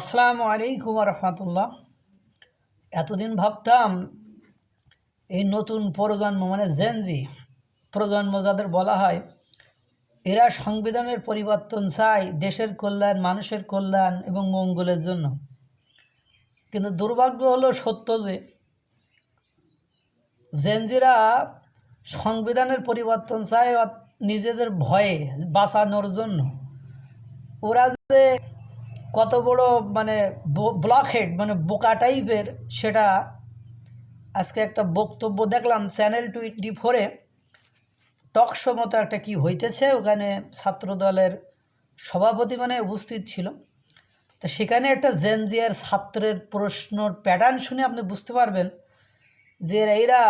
আসসালামু আলাইকুম রহমতুল্লাহ। এতদিন ভাবতাম এই নতুন প্রজন্ম মানে জেনজি প্রজন্ম যাদের বলা হয়, এরা সংবিধানের পরিবর্তন চায় দেশের কল্যাণ, মানুষের কল্যাণ এবং মঙ্গলের জন্য। কিন্তু দুর্ভাগ্য হলো সত্য যে জেনজিরা সংবিধানের পরিবর্তন চায় নিজেদের ভয়ে বাঁচানোর জন্য। ওরা যে কত বড় মানে ব্লকহেড মানে বোকা টাইপের, সেটা আজকে একটা বক্তব্য দেখলাম চ্যানেল 24-এ টকশো মতো একটা কি হইতেছে, ওখানে ছাত্রদলের সভাপতি মানে উপস্থিত ছিল। তো সেখানে একটা জেনজিয়ার ছাত্রের প্রশ্নর প্যাটার্ন শুনে আপনি বুঝতে পারবেন যে এরা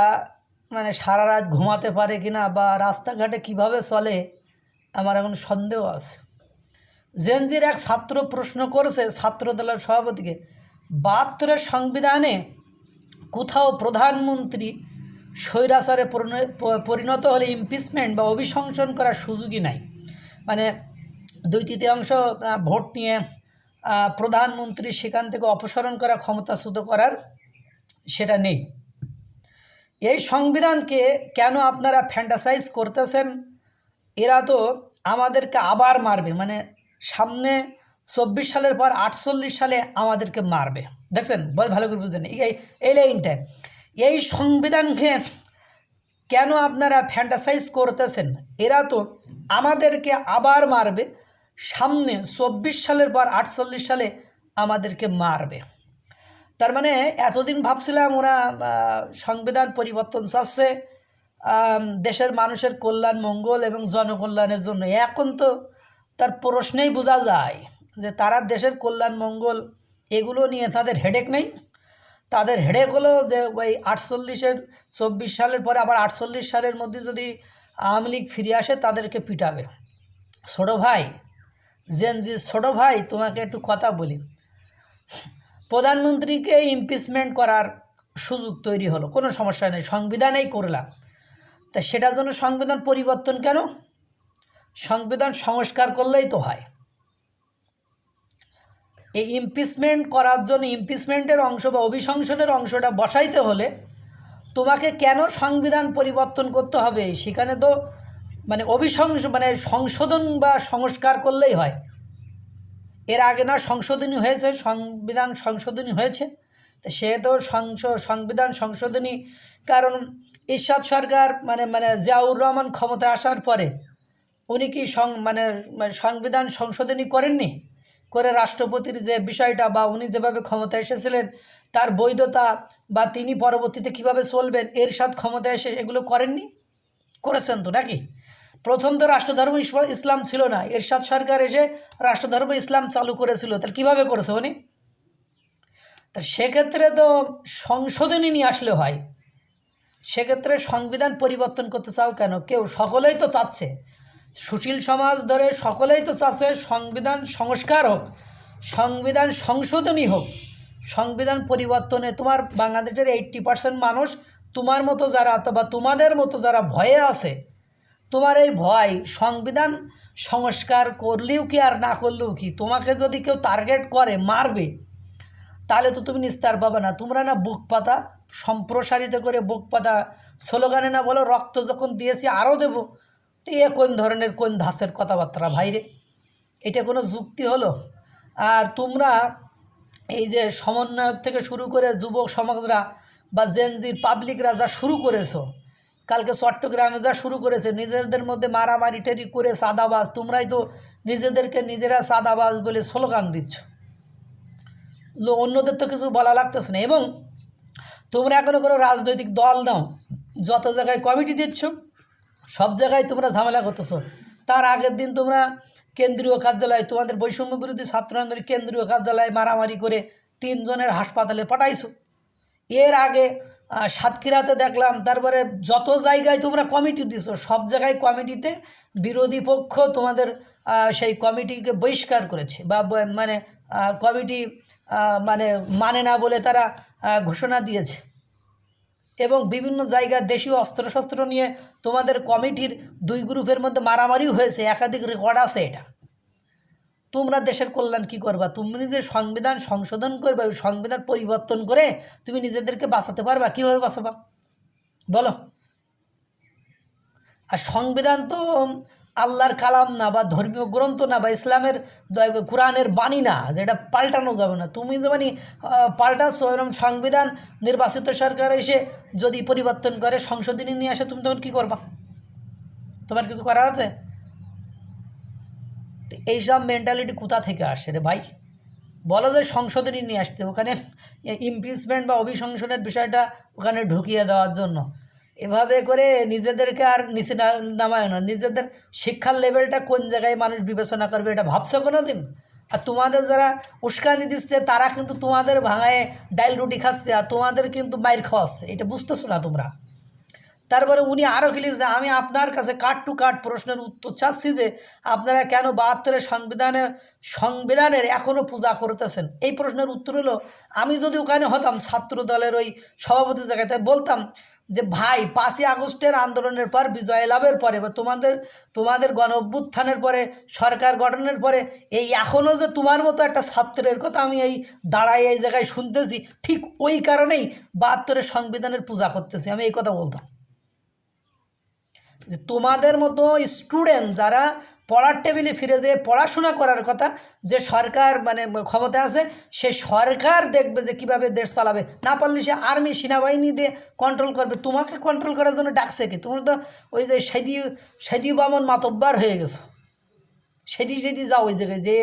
মানে সারা রাত ঘুমাতে পারে কিনা বা রাস্তাঘাটে কিভাবে চলে, আমার এখন সন্দেহ আছে। জেনজির এক ছাত্র প্রশ্ন করেছে ছাত্রদলের সভাপতিকে, ৭২ সংবিধানে কোথাও প্রধানমন্ত্রী স্বৈরাচারে পরিণত হলে ইমপিচমেন্ট বা অভিশংসন করার সুযোগই নাই। মানে 2/3 ভোট নিয়ে প্রধানমন্ত্রী সেখান থেকে অপসারণ করা, ক্ষমতাচ্যুত করার সেটা নেই। এই সংবিধানকে কেন আপনারা ফ্যান্টাসাইজ করতেছেন? এরা তো আমাদেরকে আবার মারবে, মানে সামনে 24 সালের পর 48 সালে আমাদেরকে মারবে। দেখছেন, ভালো করে বুঝলেন এই লাইনটা। এই সংবিধানকে কেন আপনারা ফ্যান্টাসাইজ করতেছেন? এরা তো আমাদেরকে আবার মারবে, সামনে 24 সালের পর 48 সালে আমাদেরকে মারবে। তার মানে এতদিন ভাবছিলাম ওরা সংবিধান পরিবর্তন চাচ্ছে দেশের মানুষের কল্যাণ, মঙ্গল এবং জনকল্যাণের জন্য। এখন তো তার প্রশ্নেই বোঝা যায় যে তারা দেশের কল্যাণ, মঙ্গল এগুলো নিয়ে তাদের হেডেক নেই। তাদের হেডেক হলো যে ওই 24 সালের পরে আবার 48 সালের মধ্যে যদি আওয়ামী লীগ ফিরে আসে তাদেরকে পিটাবে। ছোটো ভাই, জেনজি ছোটো ভাই, তোমাকে একটু কথা বলি। প্রধানমন্ত্রীকে ইমপিচমেন্ট করার সুযোগ তৈরি হলো, কোনো সমস্যা নেই, সংবিধানেই করলাম। তা সেটার জন্য সংবিধান পরিবর্তন কেন? সংবিধান সংস্কার করলেই তো হয়। এই ইমপিচমেন্ট করার জন্য ইমপিচমেন্টের অংশ বা অভিশংসনের অংশটা বসাইতে হলে তোমাকে কেন সংবিধান পরিবর্তন করতে হবে? সেখানে তো মানে সংশোধন বা সংস্কার করলেই হয়। এর আগে না সংশোধনী হয়েছে, সংবিধান সংশোধনী হয়েছে, তো সে তো সংবিধান সংশোধনী, কারণ এরশাদ সরকার মানে জিয়াউর রহমান ক্ষমতায় আসার পরে উনি কি সংবিধান সংশোধনী করেননি? করে রাষ্ট্রপতির যে বিষয়টা বা উনি যেভাবে ক্ষমতায় এসেছিলেন তার বৈধতা বা তিনি পরবর্তীতে কিভাবে চলবেন, এরশাদ ক্ষমতায় এসে এগুলো করেননি? করেছেন তো নাকি? প্রথম তো রাষ্ট্রধর্ম ইসলাম ছিল না, এরশাদ সরকার এসে রাষ্ট্রধর্ম ইসলাম চালু করেছিল। তাহলে কীভাবে করেছে উনি? তা সেক্ষেত্রে তো সংশোধনী নিয়ে আসলে হয়। সেক্ষেত্রে সংবিধান পরিবর্তন করতে চাও কেন? কেউ, সকলেই তো চাচ্ছে, সুশীল সমাজ ধরে সকলেই তো চাচ্ছে সংবিধান সংস্কার হোক, সংবিধান সংশোধনী হোক, সংবিধান পরিবর্তনে। তোমার বাংলাদেশের 80% মানুষ তোমার মতো যারা অথবা তোমাদের মতো যারা ভয়ে আছে, তোমার এই ভয় সংবিধান সংস্কার করলেও কি আর না করলেও কি, তোমাকে যদি কেউ টার্গেট করে মারবে, তাহলে তো তুমি নিস্তার পাবে না। তোমরা না বুক পাতা সম্প্রসারিত করে বুক পাতা স্লোগানে না বলো রক্ত যখন দিয়েছি আরও দেবো। তো এ কোন ধরনের কোন ধাঁচের কথাবার্তা ভাইরে? এটা কোনো যুক্তি হলো? আর তোমরা এই যে সমন্বয়ক থেকে শুরু করে যুবক সমাজরা বা জেনজির পাবলিকরা যা শুরু করেছো, কালকে চট্টগ্রামে যা শুরু করেছে, নিজেদের মধ্যে মারামারি টেরি করে চাঁদাবাজ, তোমরাই তো নিজেদেরকে নিজেরা চাঁদাবাজ বলে স্লোগান দিচ্ছ, অন্যদের তো কিছু বলা লাগতেছে না। এবং তোমরা এখনও কোনো রাজনৈতিক দল নাও, যত জায়গায় কমিটি দিচ্ছ সব জায়গায় তোমরা ঝামেলা করতেছ। তার আগের দিন তোমরা কেন্দ্রীয় কার্যালয়, তোমাদের বৈষম্য বিরোধী ছাত্র আন্দোলনের কেন্দ্রীয় কার্যালয়ে মারামারি করে 3 জনের হাসপাতালে পাঠাইছো। এর আগে সাতক্ষীরাতে দেখলাম, তারপরে যত জায়গায় তোমরা কমিটি দিছো সব জায়গায় কমিটিতে বিরোধী পক্ষ তোমাদের সেই কমিটিকে বহিষ্কার করেছে বা কমিটি মানে না বলে তারা ঘোষণা দিয়েছে। এবং বিভিন্ন জায়গায় দেশীয় অস্ত্রশস্ত্র নিয়ে তোমাদের কমিটির 2 গ্রুপের মধ্যে মারামারিও হয়েছে, একাধিক রেকর্ড আছে এটা। তোমরা দেশের কল্যাণ কি করবা? তুমি যে সংবিধান সংশোধন করবে, ওই সংবিধান পরিবর্তন করে তুমি নিজেদেরকে বাঁচাতে পারবা? কীভাবে বাঁচাবা বলো? আর সংবিধান তো আল্লাহর কালাম না, বা ধর্মীয় গ্রন্থ না, বা ইসলামের কোরআনের বাণী না, যেটা পাল্টানো যাবে না। তুমি যেমন পাল্টাচ্ছ, এরকম সংবিধান নির্বাচিত সরকার এসে যদি পরিবর্তন করে, সংশোধনী নিয়ে আসে, তুমি তখন কী করবা? তোমার কিছু করার আছে? তো এইসব মেন্টালিটি কোথা থেকে আসে রে ভাই? বলো যে সংশোধনী নিয়ে আসতে, ওখানে ইমপিচমেন্ট বা অভিশংসনের বিষয়টা ওখানে ঢুকিয়ে দেওয়ার জন্য। এভাবে করে নিজেদেরকে আর নিচে নামায় না। নিজেদের শিক্ষার লেভেলটা কোন জায়গায় মানুষ বিবেচনা করবে এটা ভাবছো কোনো দিন? আর তোমাদের যারা উস্কানি দিচ্ছে তারা কিন্তু তোমাদের ভাঙায় ডাইল রুটি খাচ্ছে, আর তোমাদের কিন্তু মাইর খাওয়াচ্ছে, এটা বুঝতেছো না তোমরা। তারপরে উনি আরও কি লিখছে, আমি আপনার কাছে কাট টু কাট প্রশ্নের উত্তর চাচ্ছি যে আপনারা কেন 72-এর সংবিধানের এখনও পূজা করতেছেন। এই প্রশ্নের উত্তর হলো, আমি যদি ওখানে হতাম ছাত্র দলের ওই সভাপতির জায়গায়, তাই বলতাম যে ভাই 5ই আগস্টের আন্দোলনের পর, বিজয় লাভের পরে, বা তোমাদের গণ অভ্যুত্থানের পরে, সরকার গঠনের পরে, এই এখনও যে তোমার মতো একটা ছাত্রের কথা আমি এই দাঁড়াই এই জায়গায় শুনতেছি, ঠিক ওই কারণেই 72-এর সংবিধানের পূজা করতেছি, আমি এই কথা বলতাম। যে তোমাদের মতো স্টুডেন্ট যারা পড়ার টেবিলে ফিরে যেয়ে পড়াশোনা করার কথা, যে সরকার মানে ক্ষমতা আছে, সে সরকার দেখবে যে কীভাবে দেশ চালাবে, না পারলে সে আর্মি সেনাবাহিনী দিয়ে কন্ট্রোল করবে। তোমাকে কন্ট্রোল করার জন্য ডাকছে কি? তুমি তো ওই যে সেদি বামন মাতব্বার হয়ে গেছো। সেদি যাও ওই জায়গায়, যে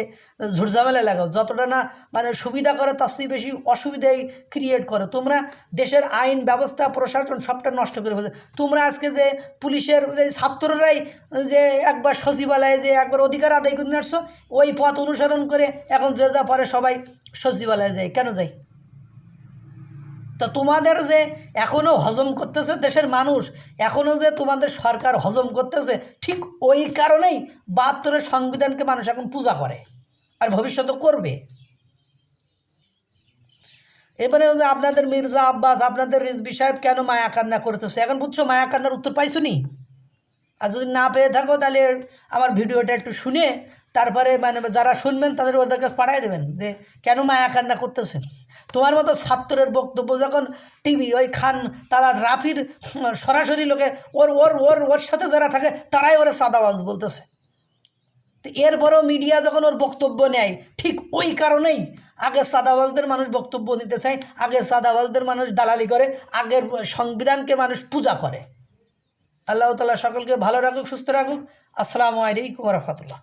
ঝুটঝামেলা লাগাও, যতটা না মানে সুবিধা করে তার চেয়ে বেশি অসুবিধাই ক্রিয়েট করো। তোমরা দেশের আইন ব্যবস্থা প্রশাসন সবটা নষ্ট করে ফেলছো। তোমরা আজকে যে পুলিশের যে ছাত্ররাই যে একবার সচিবালয়ে যে একবার অধিকার আদায় করে নিয়ে আসছো, ওই পথ অনুসরণ করে এখন যে যা পারে সবাই সচিবালয়ে যায়। কেন যায়? তা তোমাদের যে এখনও হজম করতেছে দেশের মানুষ, এখনও যে তোমাদের সরকার হজম করতেছে, ঠিক ওই কারণেই 72-এর সংবিধানকে মানুষ এখন পূজা করে, আর ভবিষ্যতে করবে। এবারে যে আপনাদের মির্জা আব্বাস, আপনাদের রিজভী সাহেব কেন মায়া কান্না করতেছে, এখন বুঝছো মায়া কান্নার উত্তর পাইছো নি? আর যদি না পেয়ে থাকো তাহলে আমার ভিডিওটা একটু শুনে তারপরে মানে যারা শুনবেন তাদের ওদের কাছে পাঠিয়ে দেবেন যে কেন মায়া কান্না করতেছে। তোমার মতো ছাত্রের বক্তব্য যখন টিভি ওই খান তারা রাফির সরাসরি লোকে ওর ওর ওর ওর সাথে যারা থাকে তারাই ওরা সাদাবাজ বলতেছে। তো এরপরেও মিডিয়া যখন ওর বক্তব্য নেয়, ঠিক ওই কারণেই আগের সাদাবাজদের মানুষ বক্তব্য নিতে চায়, আগের সাদাবাজদের মানুষ দালালি করে, আগের সংবিধানকে মানুষ পূজা করে। আল্লাহ তাআলা সকলকে ভালো রাখুক, সুস্থ রাখুক। আসসালামু আলাইকুম ওয়া রাহমাতুল্লাহ।